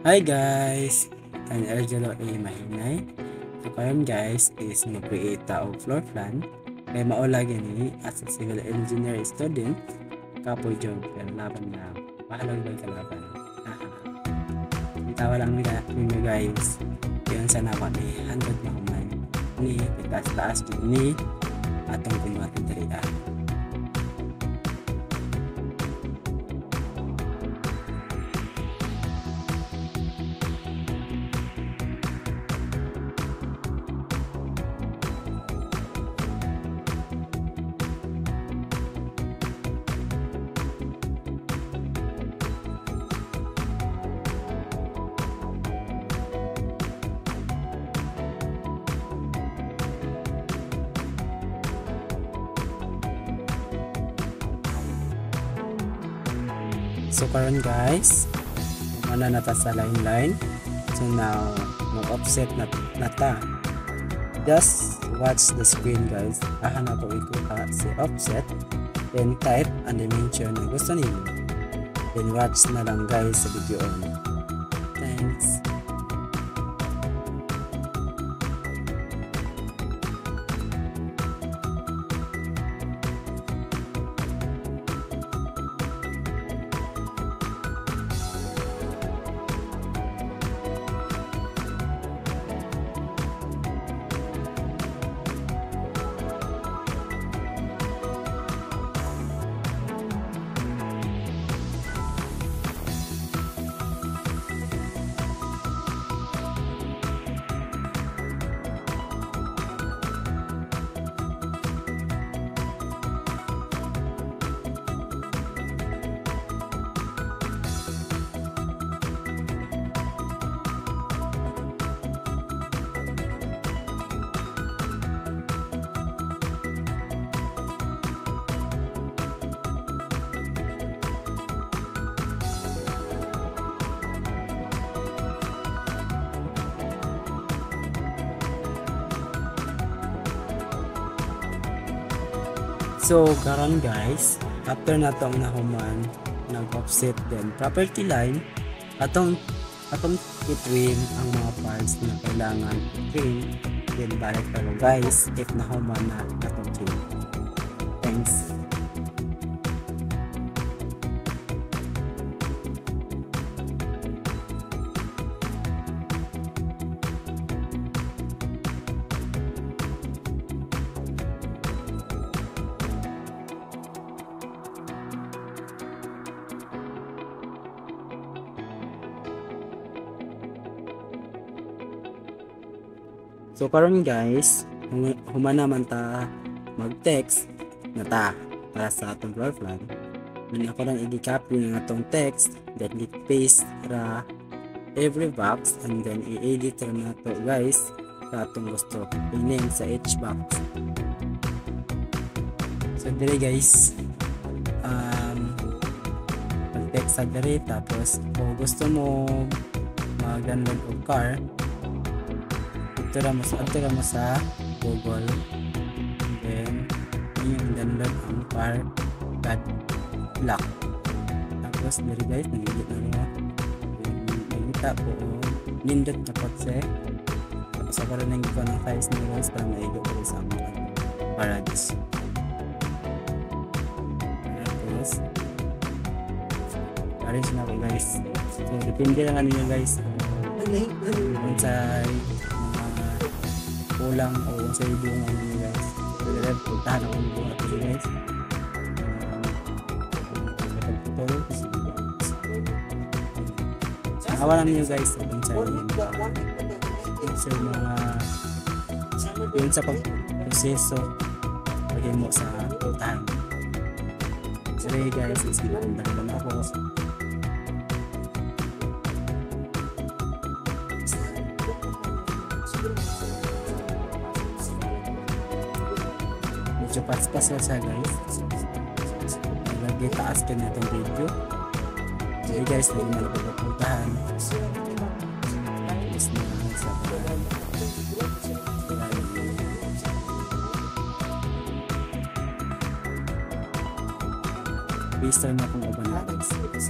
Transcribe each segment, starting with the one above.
Hi guys! I'm Ergelo A. Mahinay. So karon guys is mag-create og floor plan kay maula gani as a civil engineer student kapoy job pero laban na bahalag ba kalaban. Tawa lang nila guys. Yan sana ako ni 100 na kuman ni taas ni atong pinuatan diriya. So karon guys, mana na ta sa line. So now, mag-offset na ta. Just watch the screen guys. Aha na to ikuha si offset. Then type ang dimension na gusto niyo. Then watch na lang guys sa video on. Thanks. So karon guys, after natong nahuman nag-offset then property line, atong i-trim ang mga parts na kailangan i-trim. Then balik tayo guys if nahuman na atong trim. Thanks. So karon guys, human naman ta mag-text na ta para sa atong floor plan. Then ako lang i-copy ng atong text, then i-paste ra every box and then i-edit ra na to guys sa atong gusto. I-name sa each box. So dire guys, mag-text sa dire tapos kung gusto mo mag-download og car, ito mo sa Google, and then yung download ang car card lock. Tapos diri guys, nag-edit na mo nagita po nindot na kotse. Tapos ako rin nagito ng size na guys para maigo ko sa mga paradis. Tapos paradis na ko guys. So depende lang ninyo guys kung sa kulang o sa ibungan nyo guys. Pero puntahan ako ng bunga ito guys. Kapag-tutulog hawa lang nyo guys kung sa yun sa pag-proseso lagay mo sa puntahan. So guys, is pinakanda naman ako. Medyo pas-pas na siya guys. Lagi taas ka na itong video. Okay guys, lagi na napagpapuntahan. Tapos na sa base time na kung uban na guys.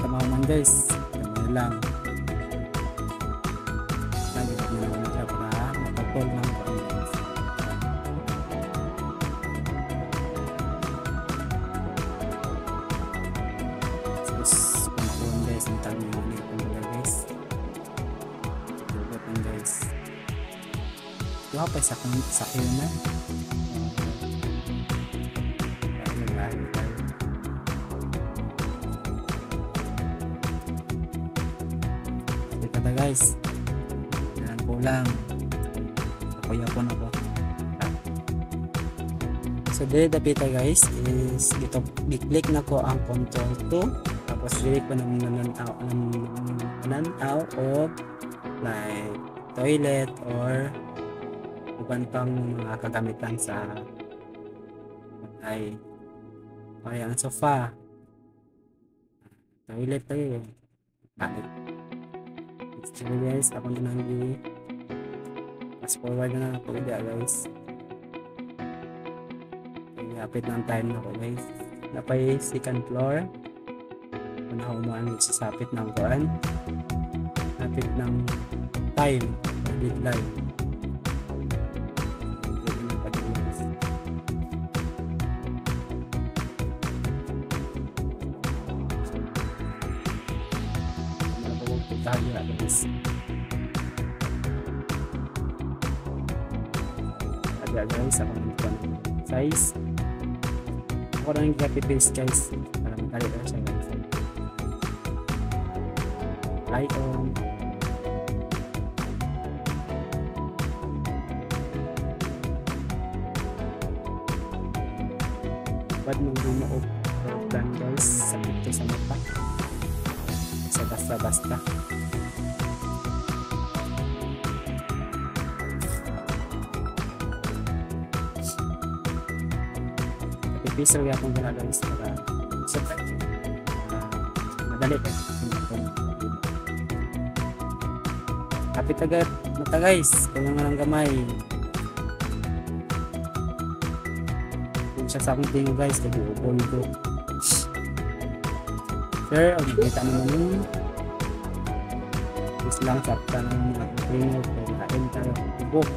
tamaman guys. Kami lang. Lagi ko na ako siya para makapol ng guys. Tapos kumpon guys. Ang tami mo nito kumula guys. Tugot lang guys. Diba pa sa kayo na? Kada guys, yan po lang. Yapon ako. So dili dapita guys is dito i-click na ko ang control 2 tapos dili ko nang nananaw o like toilet or iban pang mga kagamitan sa ay ang sofa, toilet tayo bakit. So guys, ako na nang fast forward na ako guys. Kapit ng time na ako guys. Napay second floor. Kung ako umaan sa sapit ng kuan. Kapit ng time. Deadline. Ada guys, ako nagkuhan ng size. Ako na yung copy-paste guys para magkali na siya guys. Icon. Ba't mong bumuog plan guys sa ito sa mata sa basta-basta. Piso ya akong gana guys para madali kapit agad mata guys kailangan ng gamay kung siya sa akong tingin guys nag-uubol ko sir ang kita naman yun is lang sakta ng mga tingin kung kain tayo ubok.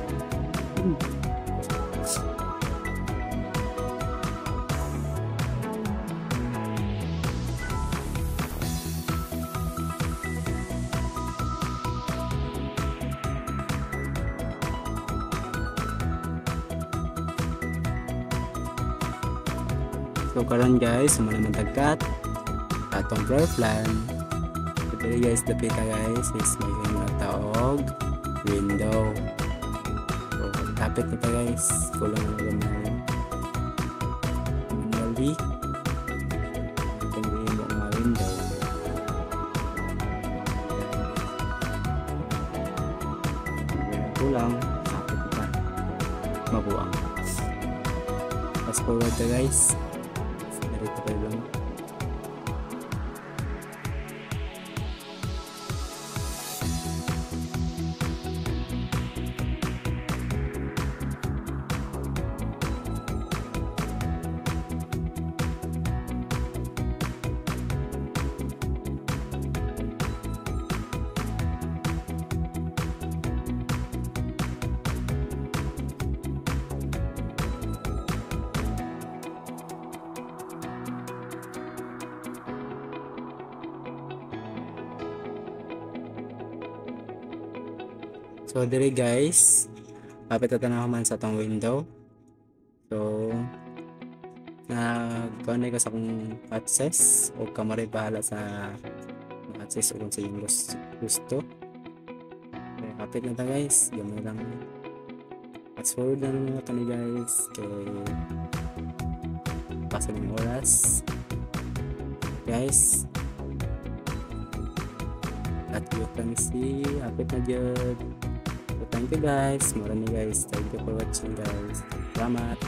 So karon guys, sumala man tagkat atong floor plan. Dili guys dapita guys is may mga taog window. So tapit nito guys, kulang na gamay. Manually itong mo nga window. Kulang tapit pa mabuang. Fast forward na guys. Ito kayo lang. So diri guys, kapit na tanaw man sa tong window. So nagkuanay ko sa akong access o kamari bahala sa access o kung sa yung gusto. Okay, kapit na ta guys, gamay lang. Fast forward na naman ito ni guys. Okay, pasal ng oras guys. At yun kami si kapit na dyan. So thank you guys, marami guys, thank you for watching guys, salamat.